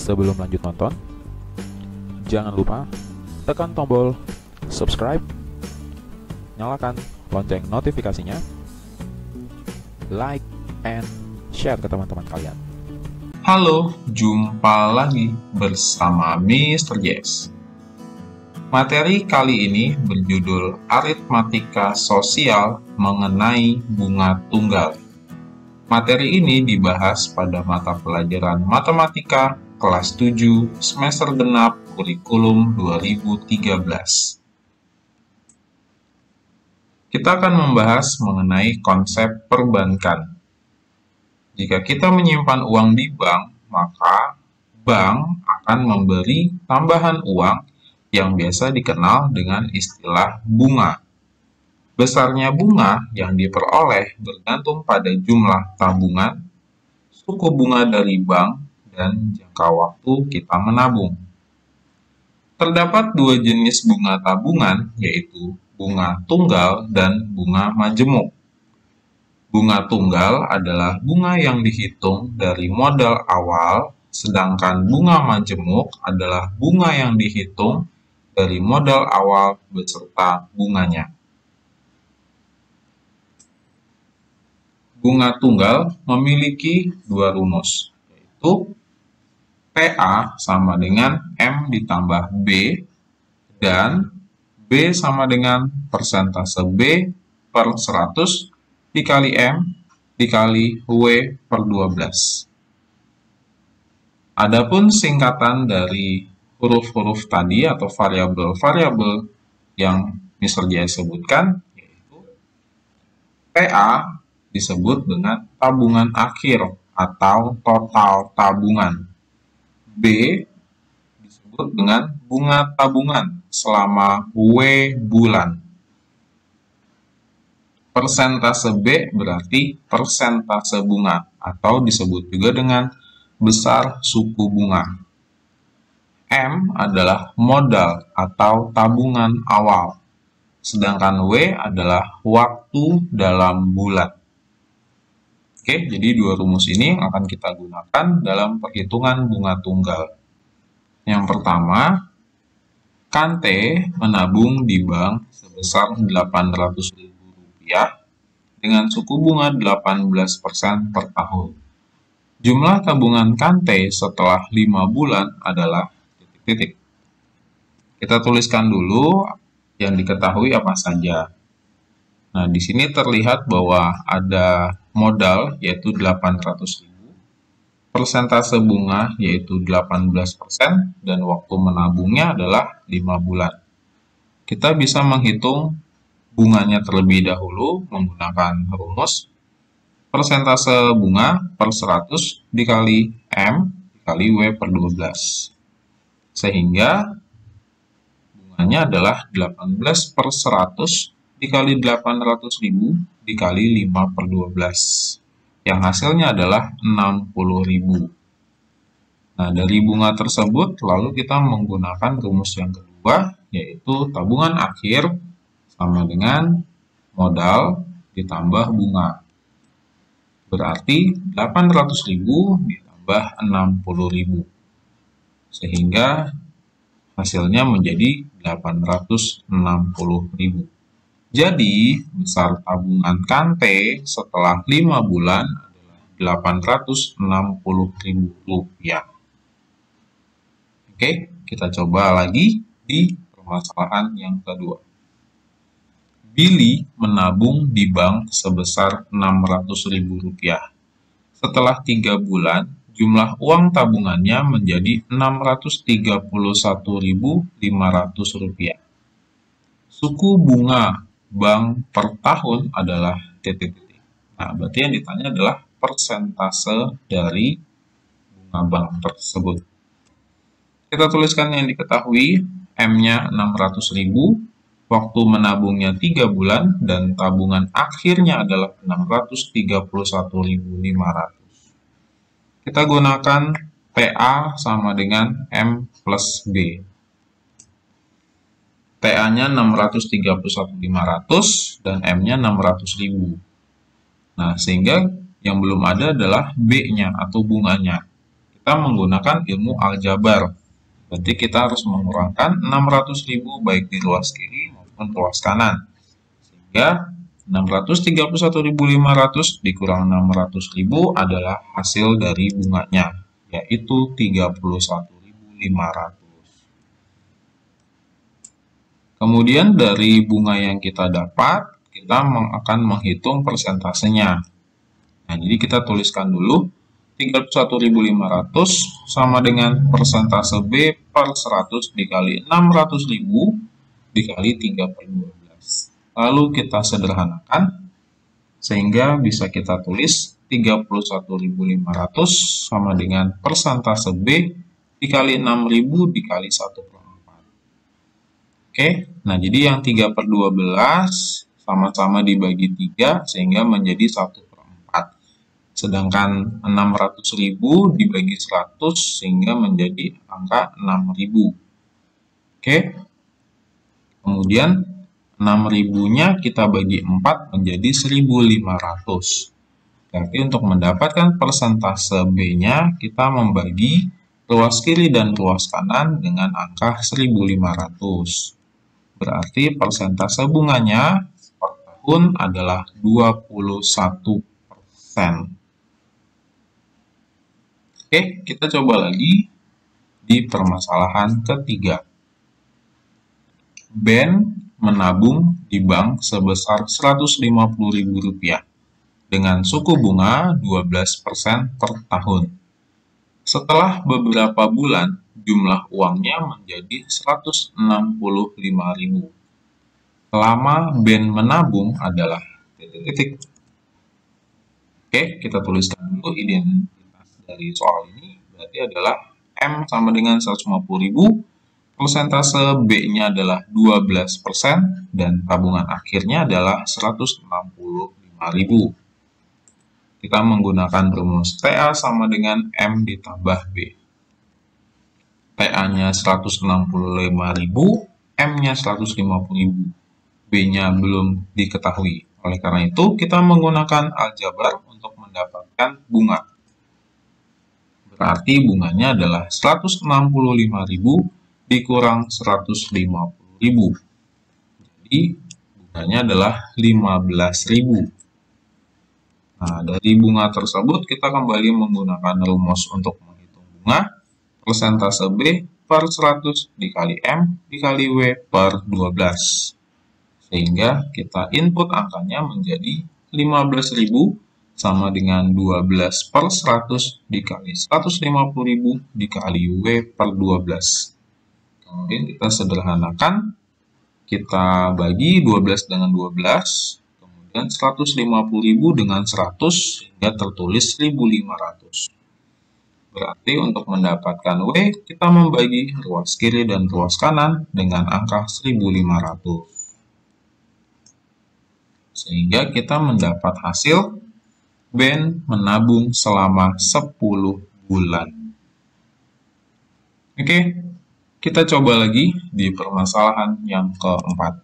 Sebelum lanjut nonton, jangan lupa tekan tombol subscribe, nyalakan lonceng notifikasinya, like, and share ke teman-teman kalian. Halo, jumpa lagi bersama Mr. Jess. Materi kali ini berjudul Aritmatika Sosial mengenai bunga tunggal. Materi ini dibahas pada mata pelajaran Matematika kelas 7 semester genap kurikulum 2013. Kita akan membahas mengenai konsep perbankan. Jika kita menyimpan uang di bank, maka bank akan memberi tambahan uang yang biasa dikenal dengan istilah bunga. Besarnya bunga yang diperoleh bergantung pada jumlah tabungan, suku bunga dari bank, dan jangka waktu kita menabung. Terdapat dua jenis bunga tabungan, yaitu bunga tunggal dan bunga majemuk. Bunga tunggal adalah bunga yang dihitung dari modal awal, sedangkan bunga majemuk adalah bunga yang dihitung dari modal awal beserta bunganya. Bunga tunggal memiliki dua rumus, yaitu PA sama dengan M ditambah B, dan B sama dengan persentase B per 100 dikali M dikali W per 12. Adapun singkatan dari huruf-huruf tadi atau variabel-variabel yang Mr. Jaya sebutkan, yaitu PA disebut dengan tabungan akhir atau total tabungan. B disebut dengan bunga tabungan selama W bulan. Persentase B berarti persentase bunga atau disebut juga dengan besar suku bunga. M adalah modal atau tabungan awal, sedangkan W adalah waktu dalam bulan. Oke, jadi dua rumus ini akan kita gunakan dalam perhitungan bunga tunggal. Yang pertama, Kante menabung di bank sebesar Rp800.000 dengan suku bunga 18% per tahun. Jumlah tabungan Kante setelah 5 bulan adalah titik-titik. Kita tuliskan dulu yang diketahui apa saja. Nah, di sini terlihat bahwa ada modal yaitu 800.000, persentase bunga yaitu 18%, dan waktu menabungnya adalah 5 bulan. Kita bisa menghitung bunganya terlebih dahulu menggunakan rumus persentase bunga per 100 dikali M dikali W per 12. Sehingga bunganya adalah 18 per 100 dikali 800.000 dikali 5 per 12. Yang hasilnya adalah 60.000. Nah, dari bunga tersebut lalu kita menggunakan rumus yang kedua, yaitu tabungan akhir sama dengan modal ditambah bunga. Berarti 800.000 ditambah 60.000. Sehingga hasilnya menjadi 860.000. Jadi, besar tabungan Kante setelah 5 bulan adalah Rp860.000. Oke, kita coba lagi di permasalahan yang kedua. Billy menabung di bank sebesar Rp600.000. Setelah 3 bulan, jumlah uang tabungannya menjadi Rp631.500. Suku bunga bank per tahun adalah titik-titik. Nah, berarti yang ditanya adalah persentase dari bunga bank tersebut. Kita tuliskan yang diketahui, M-nya 600.000, waktu menabungnya 3 bulan, dan tabungan akhirnya adalah 631.500. Kita gunakan PA sama dengan M plus B. PA-nya 631.500 dan M-nya 600.000. Nah, sehingga yang belum ada adalah B-nya atau bunganya. kita menggunakan ilmu aljabar. Berarti kita harus mengurangkan 600.000 baik di ruas kiri maupun ruas kanan. Sehingga 631.500 dikurang 600.000 adalah hasil dari bunganya, yaitu 31.500. Kemudian dari bunga yang kita dapat, kita akan menghitung persentasenya. Nah, jadi kita tuliskan dulu 31.500 sama dengan persentase B per 100 dikali 600.000 dikali 3/12. Lalu kita sederhanakan sehingga bisa kita tulis 31.500 sama dengan persentase B dikali 6.000 dikali 1/4. Oke, nah jadi yang 3/12 sama-sama dibagi 3 sehingga menjadi 1/4. Sedangkan 600.000 dibagi 100 sehingga menjadi angka 6.000. Oke, kemudian 6.000-nya kita bagi 4 menjadi 1.500. Berarti untuk mendapatkan persentase B-nya kita membagi ruas kiri dan ruas kanan dengan angka 1.500. Berarti persentase bunganya per tahun adalah 21%. Oke, kita coba lagi di permasalahan ketiga. Ben menabung di bank sebesar Rp150.000 dengan suku bunga 12% per tahun. Setelah beberapa bulan, jumlah uangnya menjadi Rp165.000. Lama Ben menabung adalah titik-titik. Oke, kita tuliskan dulu identitas dari soal ini. Berarti adalah M sama dengan 150.000, persentase B-nya adalah 12%, dan tabungan akhirnya adalah 165.000. Kita menggunakan rumus TA sama dengan M ditambah B. TA-nya 165.000, M-nya 150.000. B-nya belum diketahui. Oleh karena itu, kita menggunakan aljabar untuk mendapatkan bunga. Berarti bunganya adalah 165.000 dikurang 150.000. Jadi, bunganya adalah 15.000. Nah, dari bunga tersebut, kita kembali menggunakan rumus untuk menghitung bunga. Persentase B per 100 dikali M dikali W per 12. Sehingga kita input angkanya menjadi 15.000 sama dengan 12 per 100 dikali 150.000 dikali W per 12. Kemudian kita sederhanakan, kita bagi 12 dengan 12, kemudian 150.000 dengan 100, sehingga tertulis 1.500. Berarti untuk mendapatkan W, kita membagi ruas kiri dan ruas kanan dengan angka 1.500. Sehingga kita mendapat hasil Ben menabung selama 10 bulan. Oke, kita coba lagi di permasalahan yang keempat.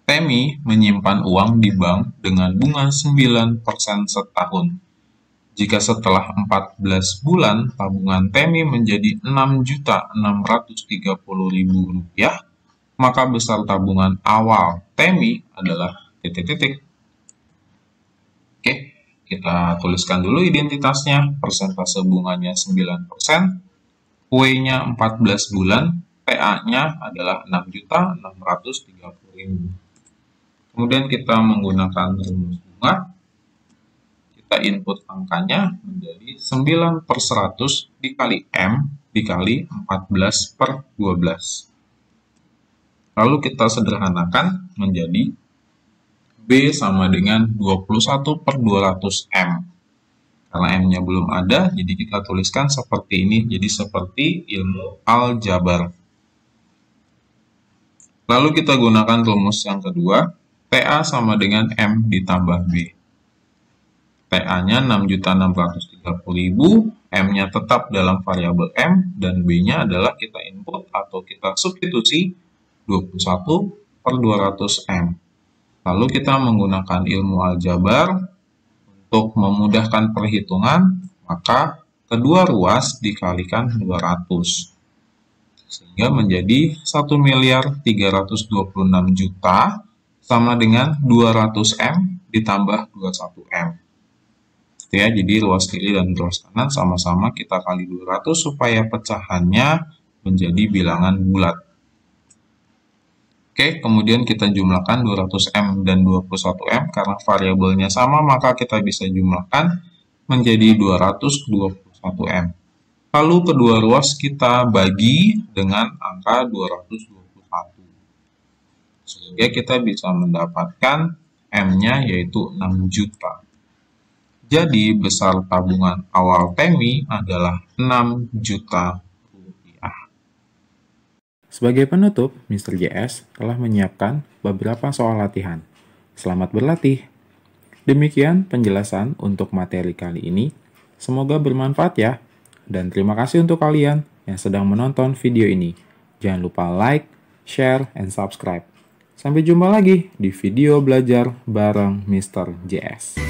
Temi menyimpan uang di bank dengan bunga 9% setahun. Jika setelah 14 bulan tabungan Temi menjadi Rp6.630.000, maka besar tabungan awal Temi adalah titik-titik. Oke, kita tuliskan dulu identitasnya. Persentase bunganya 9%, W-nya 14 bulan, TA-nya adalah 6.630.000. Kemudian kita menggunakan rumus bunga. Kita input angkanya menjadi 9 per 100 dikali M dikali 14 per 12. Lalu kita sederhanakan menjadi B sama dengan 21 per 200 M. Karena M-nya belum ada, jadi kita tuliskan seperti ini. Jadi seperti ilmu aljabar. Lalu kita gunakan rumus yang kedua. TA sama dengan M ditambah B. TA-nya 6.630.000, M-nya tetap dalam variabel M, dan B-nya adalah kita input atau kita substitusi 21 per 200 M. Lalu kita menggunakan ilmu aljabar untuk memudahkan perhitungan, maka kedua ruas dikalikan 200. Sehingga menjadi 1.326.000.000 sama dengan 200M ditambah 21M. Ya, jadi ruas kiri dan ruas kanan sama-sama kita kali 200 supaya pecahannya menjadi bilangan bulat. Oke, kemudian kita jumlahkan 200M dan 21M. Karena variabelnya sama, maka kita bisa jumlahkan menjadi 221M. Lalu kedua ruas kita bagi dengan angka 221. Sehingga kita bisa mendapatkan M-nya yaitu 6 juta. Jadi, besar tabungan awal Temi adalah 6 juta rupiah. Sebagai penutup, Mr. JS telah menyiapkan beberapa soal latihan. Selamat berlatih! Demikian penjelasan untuk materi kali ini. Semoga bermanfaat ya. Dan terima kasih untuk kalian yang sedang menonton video ini. Jangan lupa like, share, and subscribe. Sampai jumpa lagi di video belajar bareng Mr. JS.